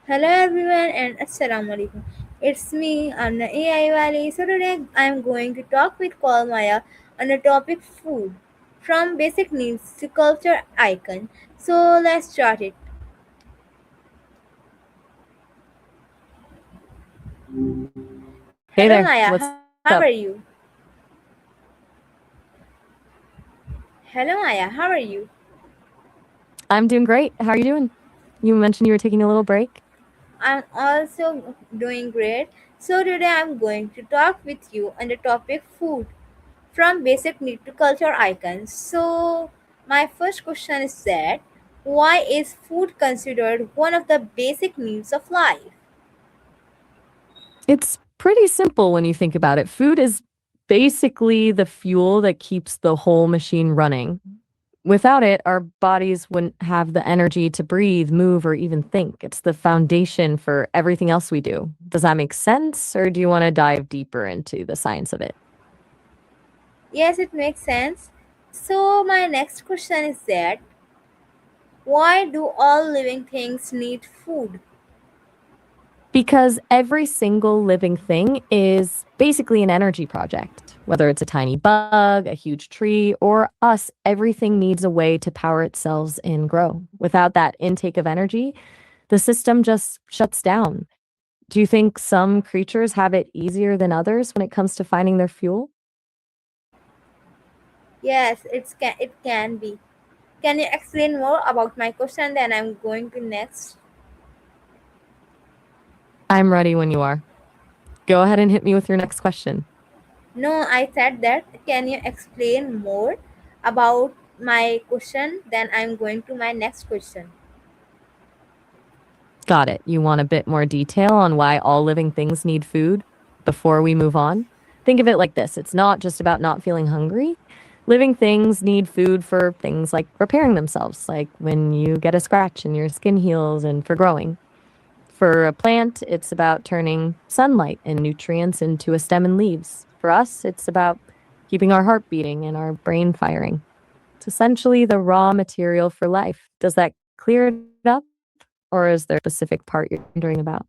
Hello everyone and Assalamu alaikum. It's me, Anna AI Valley. So today I'm going to talk with Maya on the topic food, from basic needs to culture icon. So let's start it. Hey Hello there, Maya, what's how are up? you? Hello Maya, how are you? I'm doing great. How are you doing? You mentioned you were taking a little break. I'm also doing great. So today I'm going to talk with you on the topic food, from basic need to culture icons. So, my first question is that why is food considered one of the basic needs of life? It's pretty simple when you think about it. Food is basically the fuel that keeps the whole machine running. Without it, our bodies wouldn't have the energy to breathe, move, or even think. It's the foundation for everything else we do. Does that make sense, or do you want to dive deeper into the science of it? Yes, it makes sense. So, my next question is that why do all living things need food? Because every single living thing is basically an energy project. Whether it's a tiny bug, a huge tree, or us, everything needs a way to power itself and grow. Without that intake of energy, the system just shuts down. Do you think some creatures have it easier than others when it comes to finding their fuel? Yes, it can be. Can you explain more about my question? Then I'm going to next. I'm ready when you are. Go ahead and hit me with your next question. No, I said that. Can you explain more about my question? Then I'm going to my next question. Got it. You want a bit more detail on why all living things need food before we move on? Think of it like this: it's not just about not feeling hungry. Living things need food for things like repairing themselves, like when you get a scratch and your skin heals, and for growing. For a plant, it's about turning sunlight and nutrients into a stem and leaves. For us, it's about keeping our heart beating and our brain firing. It's essentially the raw material for life. Does that clear it up? Or is there a specific part you're wondering about?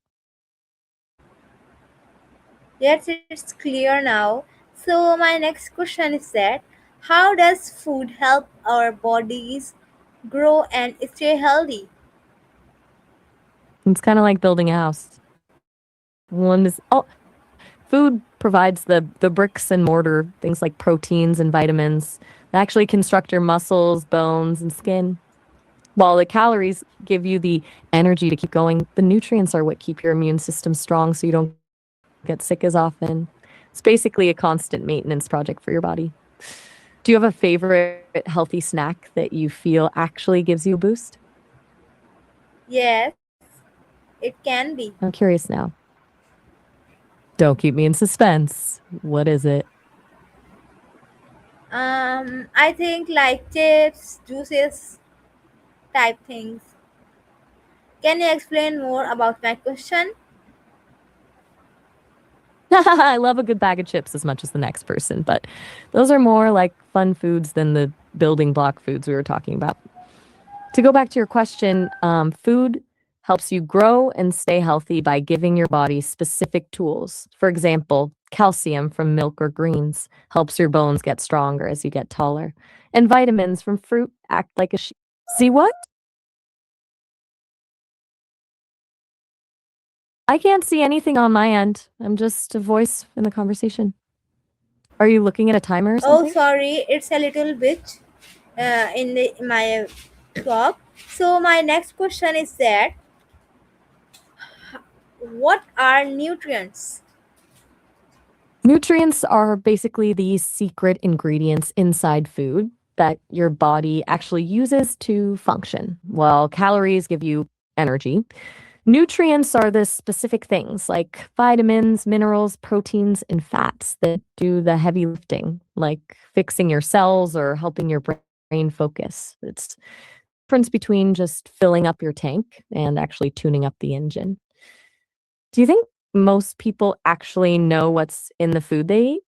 Yes, it's clear now. So my next question is that how does food help our bodies grow and stay healthy? It's kind of like building a house. One is food provides the bricks and mortar, things like proteins and vitamins that actually construct your muscles, bones, and skin. While the calories give you the energy to keep going, the nutrients are what keep your immune system strong so you don't get sick as often. It's basically a constant maintenance project for your body. Do you have a favorite healthy snack that you feel actually gives you a boost? Yes, it can be. I'm curious now. Don't keep me in suspense. What is it? I think like chips, juices type things. Can you explain more about my question? I love a good bag of chips as much as the next person, but those are more like fun foods than the building block foods we were talking about. To go back to your question, food helps you grow and stay healthy by giving your body specific tools. For example, calcium from milk or greens helps your bones get stronger as you get taller, and vitamins from fruit act like a shield. See what? I can't see anything on my end. I'm just a voice in the conversation. Are you looking at a timer or Oh, something? sorry, it's a little bit in my talk. So my next question is that what are nutrients? Nutrients are basically the secret ingredients inside food that your body actually uses to function. While calories give you energy, nutrients are the specific things like vitamins, minerals, proteins, and fats that do the heavy lifting, like fixing your cells or helping your brain focus. It's the difference between just filling up your tank and actually tuning up the engine. Do you think most people actually know what's in the food they eat?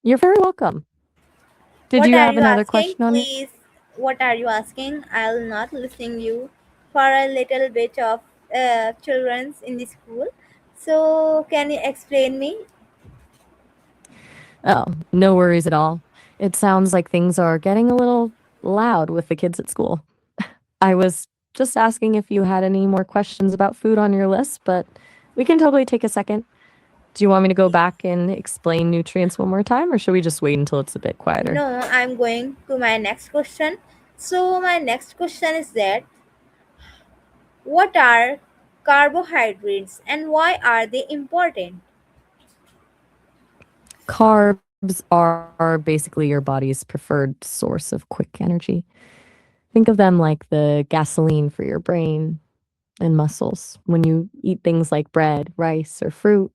You're very welcome. Did What you are have you another asking? question on your Please What are you asking? I'll not listen you for a little bit of children's in the school. So can you explain me? Oh, no worries at all. It sounds like things are getting a little loud with the kids at school. I was just asking if you had any more questions about food on your list, but we can totally take a second. Do you want me to go back and explain nutrients one more time, or should we just wait until it's a bit quieter? No, I'm going to my next question. So my next question is that what are carbohydrates and why are they important? Carbs are basically your body's preferred source of quick energy. Think of them like the gasoline for your brain and muscles. When you eat things like bread, rice, or fruit,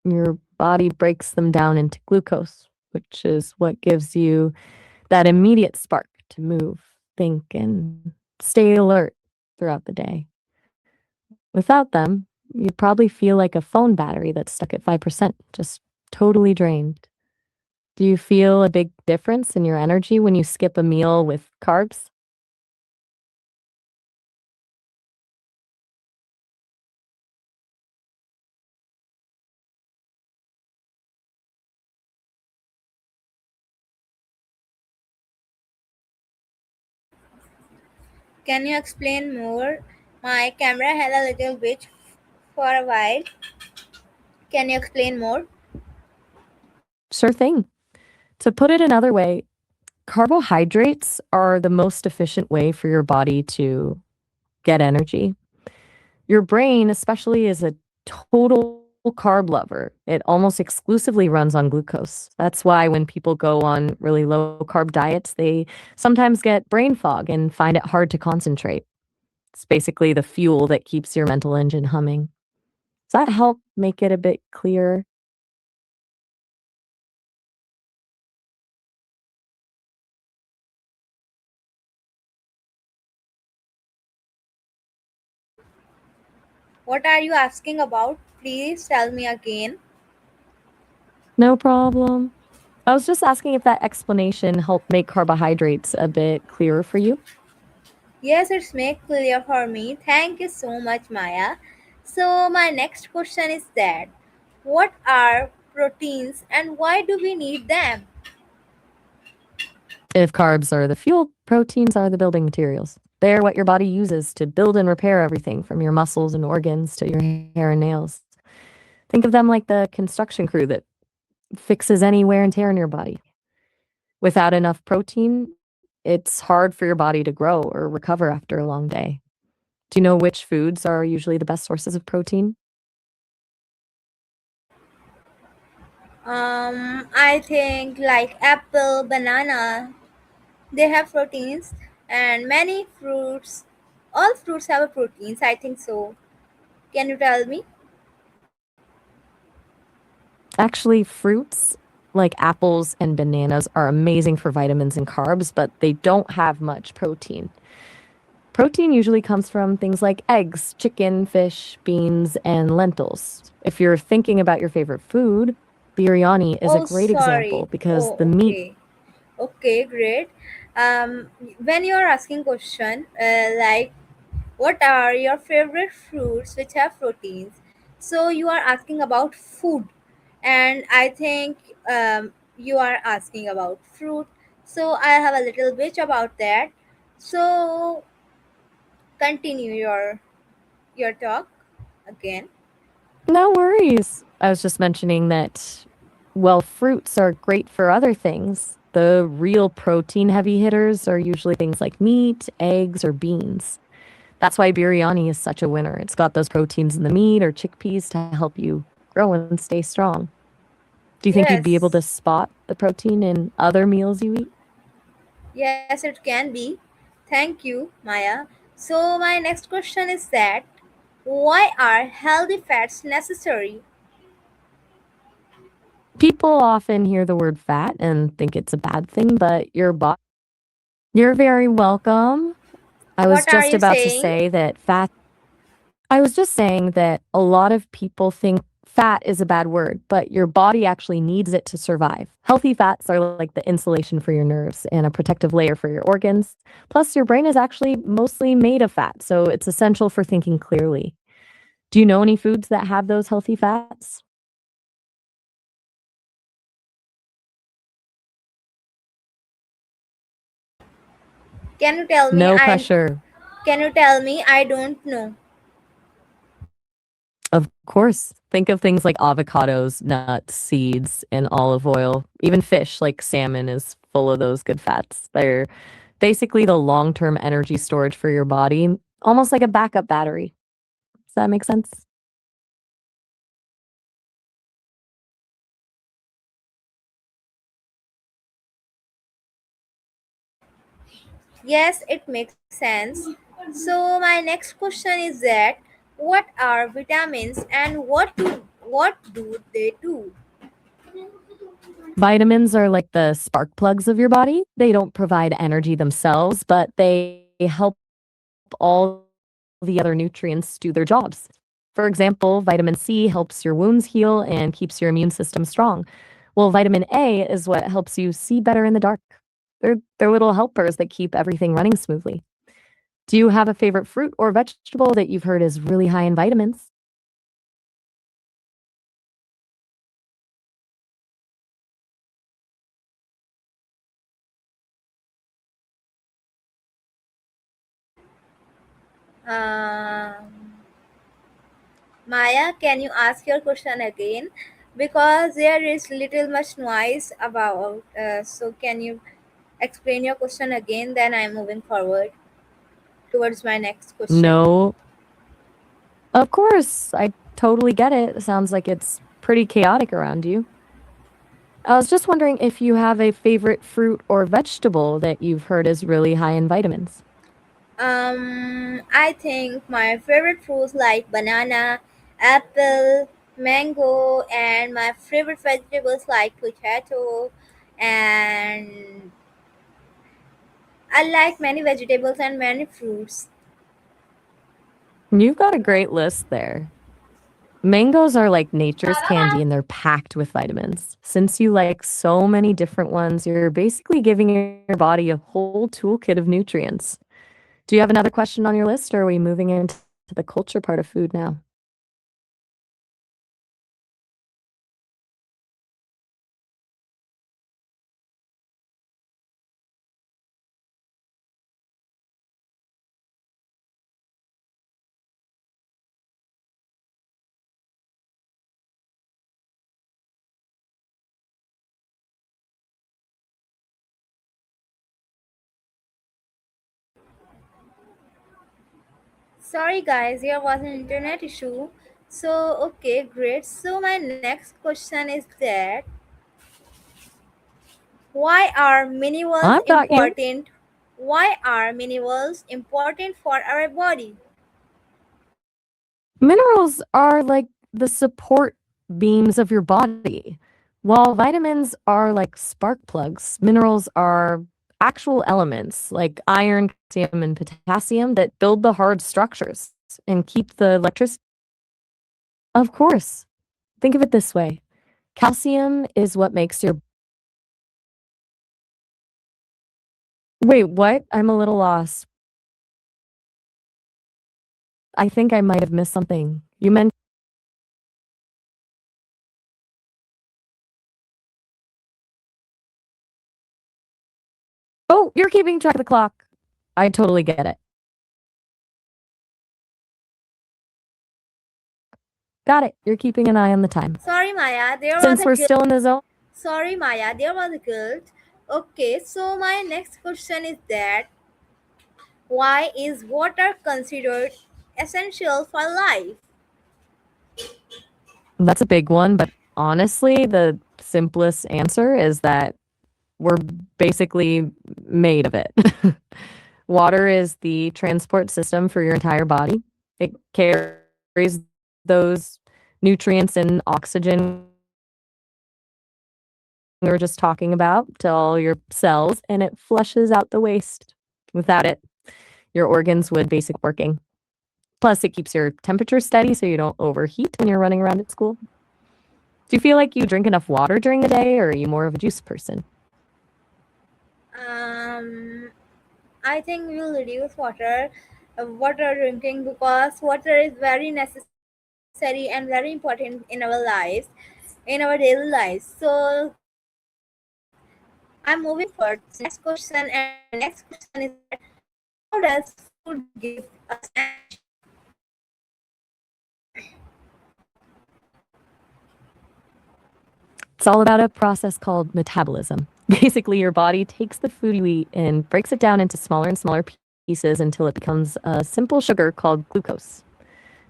your body breaks them down into glucose, which is what gives you that immediate spark to move, think, and stay alert throughout the day. Without them, you'd probably feel like a phone battery that's stuck at 5%, just totally drained. Do you feel a big difference in your energy when you skip a meal with carbs? Can you explain more? My camera had a little bit for a while. Can you explain more? Sure thing. To put it another way, carbohydrates are the most efficient way for your body to get energy. Your brain, especially, is a total carb lover. It almost exclusively runs on glucose. That's why when people go on really low carb diets, they sometimes get brain fog and find it hard to concentrate. It's basically the fuel that keeps your mental engine humming. Does that help make it a bit clearer? What are you asking about? Please tell me again. No problem. I was just asking if that explanation helped make carbohydrates a bit clearer for you. Yes, it's made clear for me. Thank you so much, Maya. So, my next question is that what are proteins and why do we need them? If carbs are the fuel, proteins are the building materials. They're what your body uses to build and repair everything from your muscles and organs to your hair and nails. Think of them like the construction crew that fixes any wear and tear in your body. Without enough protein, it's hard for your body to grow or recover after a long day. Do you know which foods are usually the best sources of protein? I think like apple, banana, they have proteins, and many fruits. All fruits have a proteins. I think so. Can you tell me? Actually, fruits like apples and bananas are amazing for vitamins and carbs, but they don't have much protein. Protein usually comes from things like eggs, chicken, fish, beans, and lentils. If you're thinking about your favorite food, biryani is a Oh, great sorry. example because Oh, the meat. okay. Okay, great. When you're asking question like what are your favorite fruits which have proteins, so you are asking about food, and I think you are asking about fruit. So I have a little bit about that. So continue your talk again. No worries. I was just mentioning that, well, fruits are great for other things. The real protein heavy hitters are usually things like meat, eggs, or beans. That's why biryani is such a winner. It's got those proteins in the meat or chickpeas to help you grow and stay strong. Do you think you'd be able to Yes, spot the protein in other meals you eat? yes, it can be. Thank you, Maya. So my next question is that why are healthy fats necessary? People often hear the word fat and think it's a bad thing, but your body. You're very welcome. I was What are just you about to saying? say that fat. I was just saying that a lot of people think fat is a bad word, but your body actually needs it to survive. Healthy fats are like the insulation for your nerves and a protective layer for your organs. Plus, your brain is actually mostly made of fat, so it's essential for thinking clearly. Do you know any foods that have those healthy fats? Can you tell me? No I pressure. can you tell me? I don't know. Of course. Think of things like avocados, nuts, seeds, and olive oil. Even fish like salmon is full of those good fats. They're basically the long term energy storage for your body, almost like a backup battery. Does that make sense? Yes, it makes sense. So my next question is that what are vitamins and what do they do? Vitamins are like the spark plugs of your body. They don't provide energy themselves, but they help all the other nutrients do their jobs. For example, vitamin C helps your wounds heal and keeps your immune system strong. Well, vitamin A is what helps you see better in the dark. They're little helpers that keep everything running smoothly. Do you have a favorite fruit or vegetable that you've heard is really high in vitamins? Um, Maya, can you ask your question again? Because there is little much noise about. So can you explain your question again? Then I'm moving forward towards my next question. No, of course. I totally get it. It sounds like it's pretty chaotic around you. I was just wondering if you have a favorite fruit or vegetable that you've heard is really high in vitamins. I think my favorite fruits like banana, apple, mango, and my favorite vegetables like potato. And I like many vegetables and many fruits. You've got a great list there. Mangoes are like nature's candy and they're packed with vitamins. Since you like so many different ones, you're basically giving your body a whole toolkit of nutrients. Do you have another question on your list, or are we moving into the culture part of food now? Sorry guys, there was an internet issue. So okay, great. So my next question is that why are minerals I've got you. important? Why are minerals important for our body? Minerals are like the support beams of your body. While vitamins are like spark plugs, minerals are actual elements like iron, calcium, and potassium that build the hard structures and keep the electricity. Of course. Think of it this way. Calcium is what makes your Wait, what? I'm a little lost. I think I might have missed something. You meant Oh, you're keeping track of the clock. I totally get it. Got it. You're keeping an eye on the time. Sorry Maya, there was Since a we're guilt. still in the zone, Sorry Maya, there was a guilt. Okay, so my next question is that why is water considered essential for life? that's a big one, but honestly, the simplest answer is that we're basically made of it. Water is the transport system for your entire body. It carries those nutrients and oxygen we were just talking about to all your cells and it flushes out the waste. Without it, your organs would basically working. Plus, it keeps your temperature steady so you don't overheat when you're running around at school. Do you feel like you drink enough water during the day, or are you more of a juice person? Um, I think we'll reduce water drinking because water is very necessary and very important in our lives, in our daily lives. So I'm moving forward to the next question, and my next question is that how does food give us energy? It's all about a process called metabolism. Basically, your body takes the food you eat and breaks it down into smaller and smaller pieces until it becomes a simple sugar called glucose.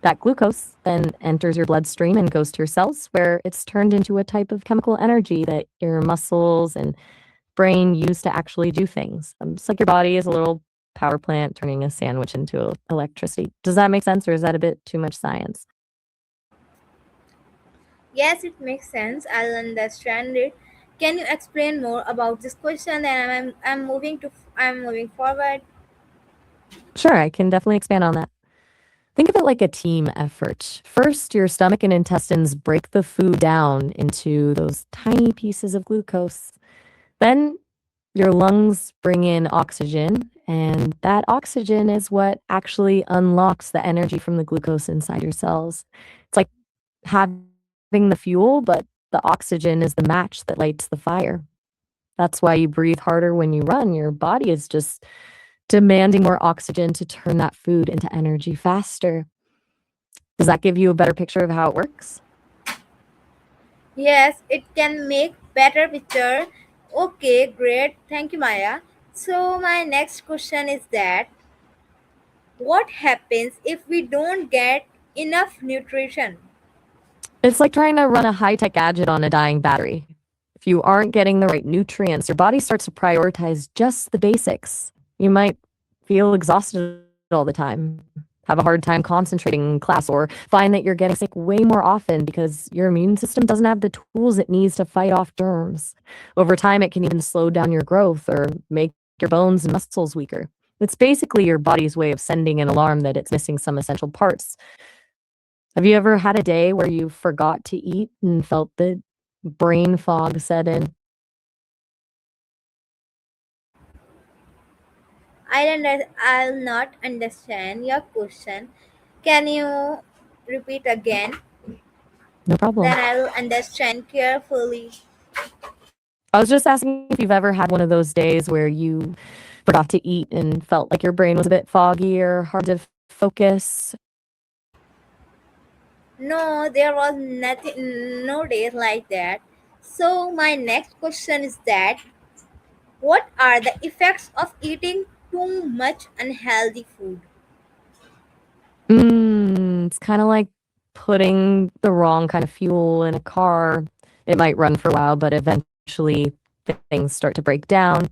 That glucose then enters your bloodstream and goes to your cells, where it's turned into a type of chemical energy that your muscles and brain use to actually do things. It's like your body is a little power plant turning a sandwich into electricity. Does that make sense, or is that a bit too much science? Yes, it makes sense. I'll understand it. Can you explain more about this question? Then I'm moving forward. Sure, I can definitely expand on that. Think of it like a team effort. First, your stomach and intestines break the food down into those tiny pieces of glucose. Then your lungs bring in oxygen, and that oxygen is what actually unlocks the energy from the glucose inside your cells. It's like having the fuel, but the oxygen is the match that lights the fire. That's why you breathe harder when you run. Your body is just demanding more oxygen to turn that food into energy faster. Does that give you a better picture of how it works? Yes, it can make better picture. Okay, great. Thank you, Maya. So my next question is that what happens if we don't get enough nutrition? It's like trying to run a high tech gadget on a dying battery. If you aren't getting the right nutrients, your body starts to prioritize just the basics. You might feel exhausted all the time, have a hard time concentrating in class, or find that you're getting sick way more often because your immune system doesn't have the tools it needs to fight off germs. Over time, it can even slow down your growth or make your bones and muscles weaker. It's basically your body's way of sending an alarm that it's missing some essential parts. Have you ever had a day where you forgot to eat and felt the brain fog set in? I'll not understand your question. Can you repeat again? No problem. Then I'll understand carefully. I was just asking if you've ever had one of those days where you forgot to eat and felt like your brain was a bit foggy or hard to focus. No, there was nothing, no days like that. So my next question is that what are the effects of eating too much unhealthy food? It's kind of like putting the wrong kind of fuel in a car. It might run for a while, but eventually things start to break down.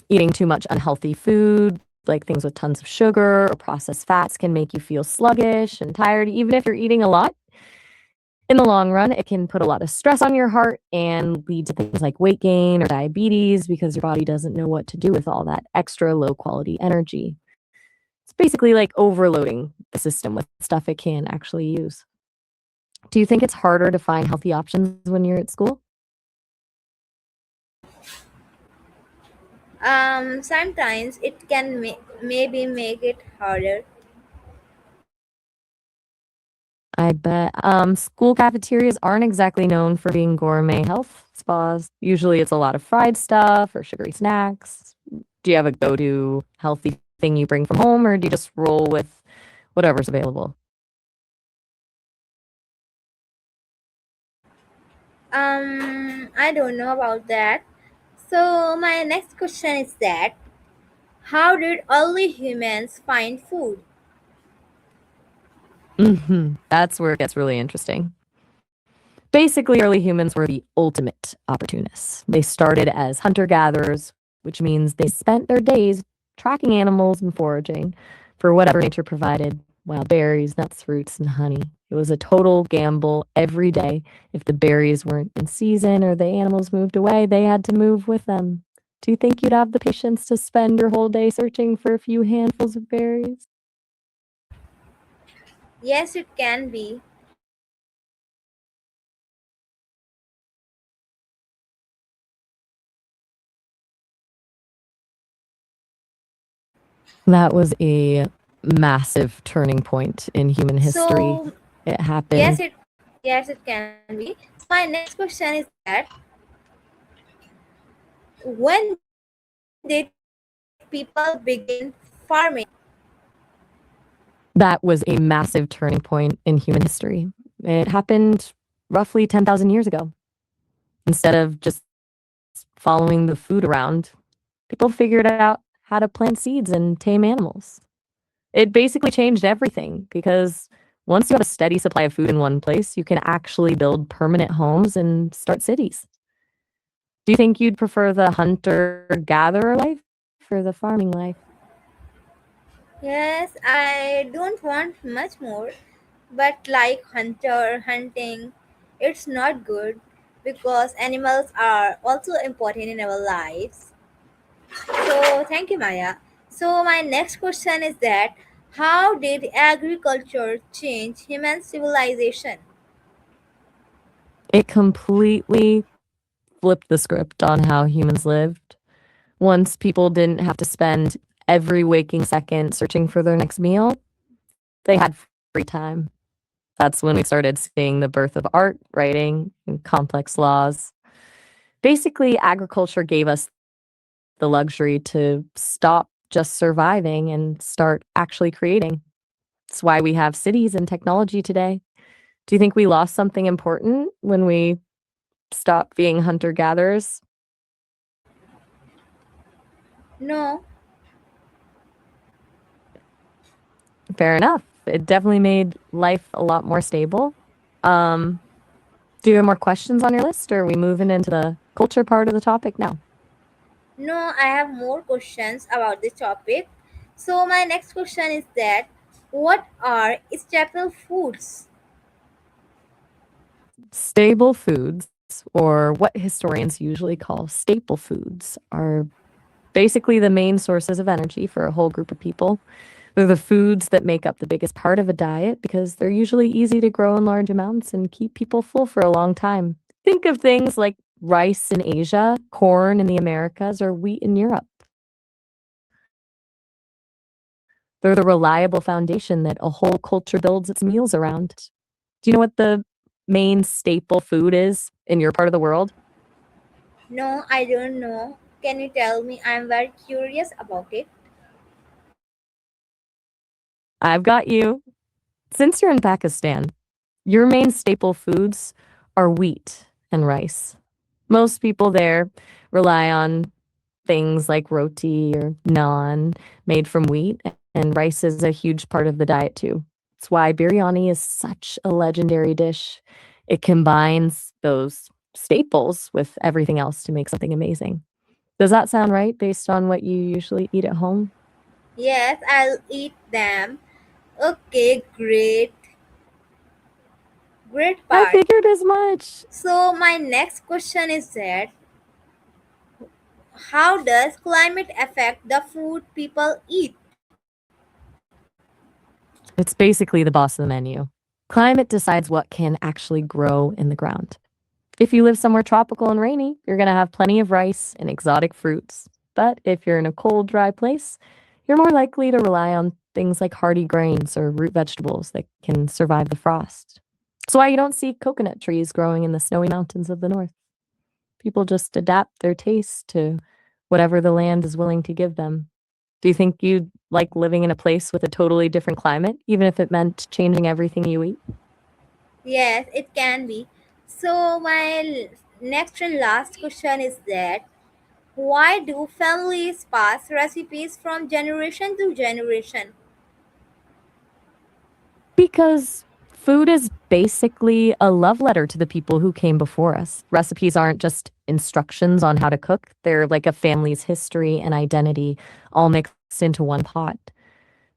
Eating too much unhealthy food, like things with tons of sugar or processed fats, can make you feel sluggish and tired, even if you're eating a lot. In the long run, it can put a lot of stress on your heart and lead to things like weight gain or diabetes because your body doesn't know what to do with all that extra low quality energy. It's basically like overloading the system with stuff it can actually use. Do you think it's harder to find healthy options when you're at school? Sometimes it can maybe make it harder. I bet. School cafeterias aren't exactly known for being gourmet health spas. Usually it's a lot of fried stuff or sugary snacks. Do you have a go to healthy thing you bring from home, or do you just roll with whatever's available? I don't know about that. So my next question is that how did early humans find food? That's where it gets really interesting. Basically, early humans were the ultimate opportunists. They started as hunter gatherers, which means they spent their days tracking animals and foraging for whatever nature provided: wild berries, nuts, fruits, and honey. It was a total gamble every day. If the berries weren't in season or the animals moved away, they had to move with them. Do you think you'd have the patience to spend your whole day searching for a few handfuls of berries? Yes, it can be. That was a massive turning point in human history. So It yes, happened. it can be. So my next question is that when did people begin farming? That was a massive turning point in human history. It happened roughly 10,000 years ago. Instead of just following the food around, people figured out how to plant seeds and tame animals. It basically changed everything because once you have a steady supply of food in one place, you can actually build permanent homes and start cities. Do you think you'd prefer the hunter gatherer life or the farming life? Yes, I don't want much more, but like hunting, it's not good because animals are also important in our lives. So thank you, Maya. So my next question is that how did agriculture change human civilization? It completely flipped the script on how humans lived. Once people didn't have to spend every waking second searching for their next meal, they had free time. That's when we started seeing the birth of art, writing, and complex laws. Basically, agriculture gave us the luxury to stop just surviving and start actually creating. It's why we have cities and technology today. Do you think we lost something important when we stopped being hunter gatherers? No, Fair enough. It definitely made life a lot more stable. Um, do you have more questions on your list, or are we moving into the culture part of the topic now? no, I have more questions about this topic. So my next question is that what are staple foods? Stable foods, or what historians usually call staple foods, are basically the main sources of energy for a whole group of people. They're the foods that make up the biggest part of a diet because they're usually easy to grow in large amounts and keep people full for a long time. Think of things like rice in Asia, corn in the Americas, or wheat in Europe. They're the reliable foundation that a whole culture builds its meals around. Do you know what the main staple food is in your part of the world? No, I don't know. Can you tell me? I'm very curious about it. I've got you. Since you're in Pakistan, your main staple foods are wheat and rice. Most people there rely on things like roti or naan made from wheat, and rice is a huge part of the diet too. It's why biryani is such a legendary dish. It combines those staples with everything else to make something amazing. Does that sound right based on what you usually eat at home? Yes, I'll eat them. Okay, great I part. figured as much. So my next question is that how does climate affect the food people eat? It's basically the boss of the menu. Climate decides what can actually grow in the ground. If you live somewhere tropical and rainy, you're going to have plenty of rice and exotic fruits. But if you're in a cold, dry place, you're more likely to rely on things like hardy grains or root vegetables that can survive the frost. That's why you don't see coconut trees growing in the snowy mountains of the north. People just adapt their tastes to whatever the land is willing to give them. Do you think you'd like living in a place with a totally different climate, even if it meant changing everything you eat? Yes, it can be. So my next and last question is that why do families pass recipes from generation to generation? Because food is basically a love letter to the people who came before us. Recipes aren't just instructions on how to cook, they're like a family's history and identity all mixed into one pot.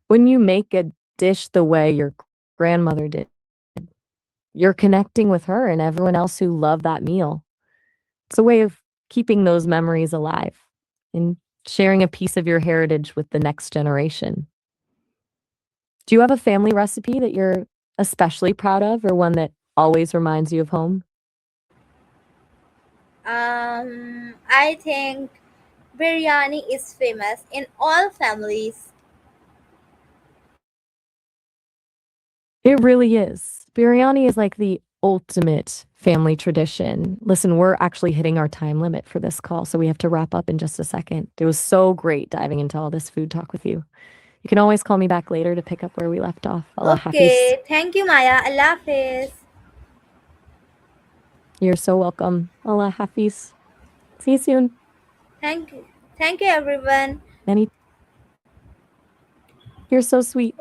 When you make a dish the way your grandmother did, you're connecting with her and everyone else who loved that meal. It's a way of keeping those memories alive and sharing a piece of your heritage with the next generation. Do you have a family recipe that you're especially proud of or one that always reminds you of home? I think biryani is famous in all families. It really is. Biryani is like the ultimate family tradition. Listen, we're actually hitting our time limit for this call, so we have to wrap up in just a second. It was so great diving into all this food talk with you. You can always call me back later to pick up where we left off. Allah Hafiz. Okay, thank you, Maya. Allah Hafiz. You're so welcome. Allah Hafiz. See you soon. Thank you. Thank you, everyone. Anytime. You're so sweet.